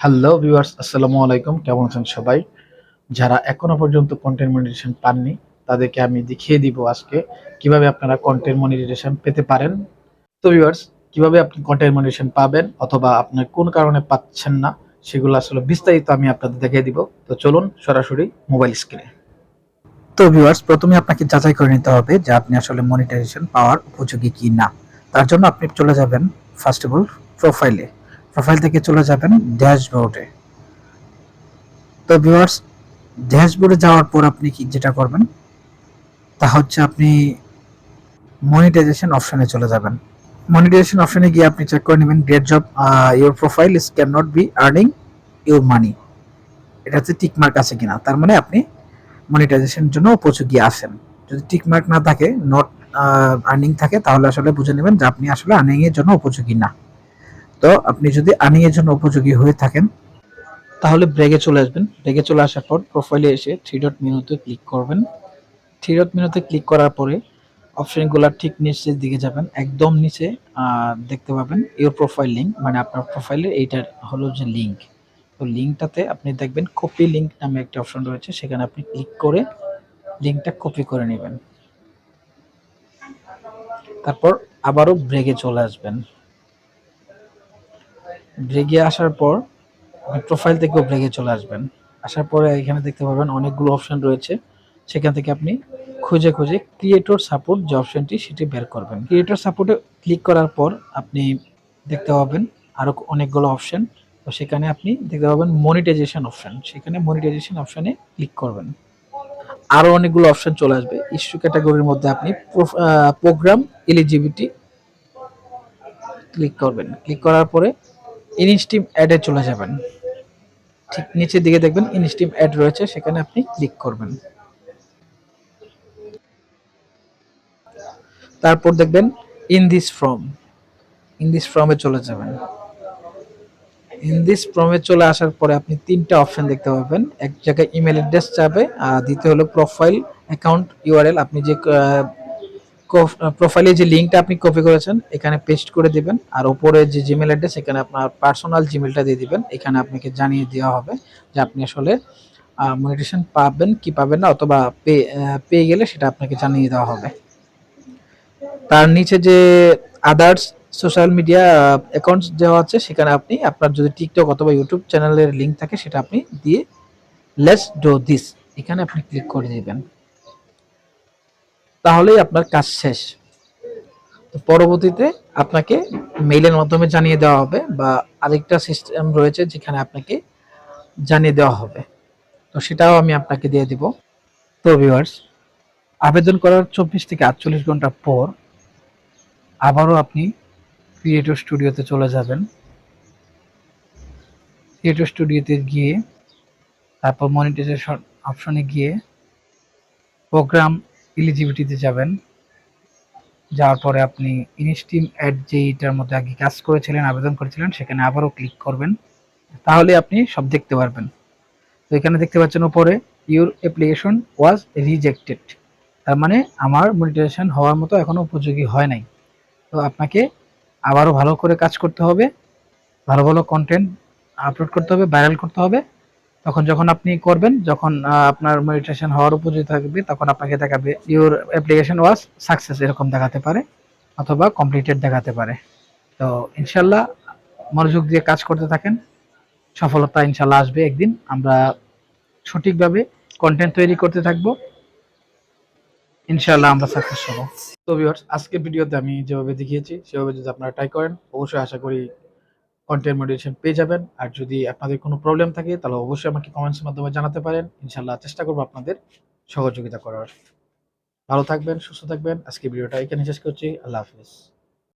Hello viewers, আসসালামু আলাইকুম। কেমন আছেন সবাই? যারা এখনো পর্যন্ত কন্টেন্ট মনিটাইজেশন পাননি, তাদেরকে আমি দেখিয়ে দিব আজকে কিভাবে আপনারা কন্টেন্ট মনিটাইজেশন পেতে পারেন। তো ভিউয়ার্স, কিভাবে আপনি কন্টেন্ট মনিটাইজেশন পাবেন অথবা আপনার কোন কারণে পাচ্ছেন না, সেগুলো আসলে বিস্তারিত আমি আপনাদের দেখিয়ে দিব। তো চলুন সরাসরি মোবাইল স্ক্রিনে। তো ভিউয়ার্স, প্রথমে আপনাকে যাচাই করে নিতে হবে যে আপনি আসলে মনিটাইজেশন পাওয়ার উপযোগী কি না। তার জন্য আপনি চলে যাবেন ফার্স্ট অফ অল প্রোফাইলে। প্রোফাইল থেকে চলে যাবেন ড্যাশবোর্ডে। তো ভিউয়ার্স, ড্যাশবোর্ডে যাওয়ার পর আপনি যেটা করবেন তা হচ্ছে আপনি মনিটাইজেশন অপশনে চলে যাবেন। মনিটাইজেশন অপশনে গিয়ে আপনি চেক করে নেবেন great job your profile is can not be earning your money. এটা হচ্ছে টিক মার্ক আছে কিনা, তার মানে আপনি মনিটাইজেশনের জন্য উপযোগী আছেন। যদি টিক মার্ক না থাকে, নট আর্নিং থাকে, তাহলে আসলে বুঝে নেবেন যে আপনি আসলে আর্নিং এর জন্য উপযোগী না। তো আপনি যদি আর্নিং এর জন্য উপযোগী হয়ে থাকেন তাহলে ব্রেকে চলে আসবেন। ব্রেকে চলে আসার পর প্রোফাইলে এসে থ্রি ডট মেনুতে ক্লিক করবেন। থ্রি ডট মেনুতে ক্লিক করার পরে অপশনগুলো ঠিক নিচের দিকে যাবেন, একদম নিচে দেখতে পাবেন ইউর প্রোফাইল লিঙ্ক, মানে আপনার প্রোফাইলের এইটার হলো যে লিঙ্ক। তো লিঙ্কটাতে আপনি দেখবেন কপি লিঙ্ক নামে একটা অপশন রয়েছে, সেখানে আপনি ক্লিক করে লিঙ্কটা কপি করে নেবেন। তারপর আবারও ব্রেকে চলে আসবেন। ব্রেকে আসার পর আপনি প্রোফাইল থেকেও ব্রেকে চলে আসবেন। আসার পরে এখানে দেখতে পাবেন অনেকগুলো অপশন রয়েছে, সেখান থেকে আপনি খুঁজে খুঁজে ক্রিয়েটর সাপোর্ট যে অপশনটি সেটি বের করবেন। ক্রিয়েটর সাপোর্টে ক্লিক করার পর আপনি দেখতে পাবেন আরো অনেকগুলো অপশন। তো সেখানে আপনি দেখতে পাবেন মনিটাইজেশন অপশন, সেখানে মনিটাইজেশন অপশনে ক্লিক করবেন। আরো অনেকগুলো অপশন চলে আসবে। ইস্যু ক্যাটাগরির মধ্যে আপনি প্রোগ্রাম এলিজিবিলিটি ক্লিক করবেন। ক্লিক করার পরে ইনস্টিম অ্যাডে চলে যাবেন। ঠিক নিচের দিকে দেখবেন ইনস্টিম অ্যাড রয়েছে, সেখানে আপনি ক্লিক করবেন। তারপর দেখবেন in this form, in this ফর্মে চলে যাবেন। ইন দিস ফর্মে চলে আসার পরে আপনি তিনটা অপশন দেখতে পাবেন। এক জায়গায় ইমেল অ্যাড্রেস চাবে, আর দ্বিতীয় হলো প্রোফাইল অ্যাকাউন্ট ইউআরএল, আপনি যে প্রোফাইলে যে লিঙ্কটা আপনি কপি করেছেন এখানে পেস্ট করে দিবেন, আর উপরে যে জিমেল অ্যাড্রেস এখানে আপনার পার্সোনাল জিমেলটা দিয়ে দিবেন। এখানে আপনাকে জানিয়ে দেওয়া হবে যে আপনি আসলে মনিটেশন পাবেন কি পাবেন না, অথবা পেয়ে গেলে সেটা আপনাকে জানিয়ে দেওয়া হবে। তার নিচে যে আদার্স সোশ্যাল মিডিয়া অ্যাকাউন্টস দেওয়া আছে, সেখানে আপনি আপনার যদি টিকটক অথবা ইউটিউব চ্যানেলের লিঙ্ক থাকে সেটা আপনি দিয়ে লেটস ডু দিস এখানে আপনি ক্লিক করে দিবেন। তাহলেই আপনার কাজ শেষ। তো পরবর্তীতে আপনাকে মেইলের মাধ্যমে জানিয়ে দেওয়া হবে, বা আরেকটা সিস্টেম রয়েছে যেখানে আপনাকে জানিয়ে দেওয়া হবে। তো সেটাও আমি আপনাকে দিয়ে দিব। তো ভিউয়ার্স, আবেদন করার 24 থেকে 48 ঘন্টা পর আবারও আপনি ক্রিয়েটর স্টুডিওতে চলে যাবেন। ক্রিয়েটর স্টুডিওতে গিয়ে তারপর মনিটাইজেশন অপশনে গিয়ে প্রোগ্রাম এলিজিবিলিটিতে যাবেন। যাওয়ার পরে আপনি ইনস্টিম অ্যাড যেইটার মধ্যে আগে কাজ করেছিলেন, আবেদন করেছিলেন, সেখানে আবারও ক্লিক করবেন। তাহলে আপনি সব দেখতে পারবেন। তো এখানে দেখতে পাচ্ছেন উপরে ইউর অ্যাপ্লিকেশন ওয়াজ রিজেক্টেড, তার মানে আমার মনিটাইজেশন হওয়ার মতো এখনো উপযোগী হয় নাই। তো আপনাকে আবারও ভালো করে কাজ করতে হবে, ভালো ভালো কন্টেন্ট আপলোড করতে হবে, ভাইরাল করতে হবে। তখন যখন আপনি করবেন, যখন আপনার মনিটাইজেশন হওয়ার উপযোগী থাকবে, তখন আপনাকে দেখাবে ইউর অ্যাপ্লিকেশন ওয়াজ সাকসেস এরকম দেখাতে পারে, অথবা কমপ্লিটেড দেখাতে পারে। তো ইনশাল্লাহ মনোযোগ দিয়ে কাজ করতে থাকেন, সফলতা ইনশাল্লাহ আসবে একদিন। আমরা সঠিকভাবে কন্টেন্ট তৈরি করতে থাকবো, ইনশাল্লাহ আমরা সাকসেস হবো। তো ভিউয়ার্স, আজকের ভিডিওতে আমি যেভাবে দেখিয়েছি সেভাবে যদি আপনারা ট্রাই করেন, অবশ্যই আশা করি কন্টেন্ট মনিটাইজেশন পেয়ে যাবেন। আর যদি আপনাদের কোনো প্রবলেম থাকে তাহলে অবশ্যই আমাকে কমেন্টসের মাধ্যমে জানাতে পারেন। ইনশাল্লাহ চেষ্টা করবো আপনাদের সহযোগিতা করার। ভালো থাকবেন, সুস্থ থাকবেন। আজকে ভিডিওটা এখানে শেষ করছি। আল্লাহ হাফিজ।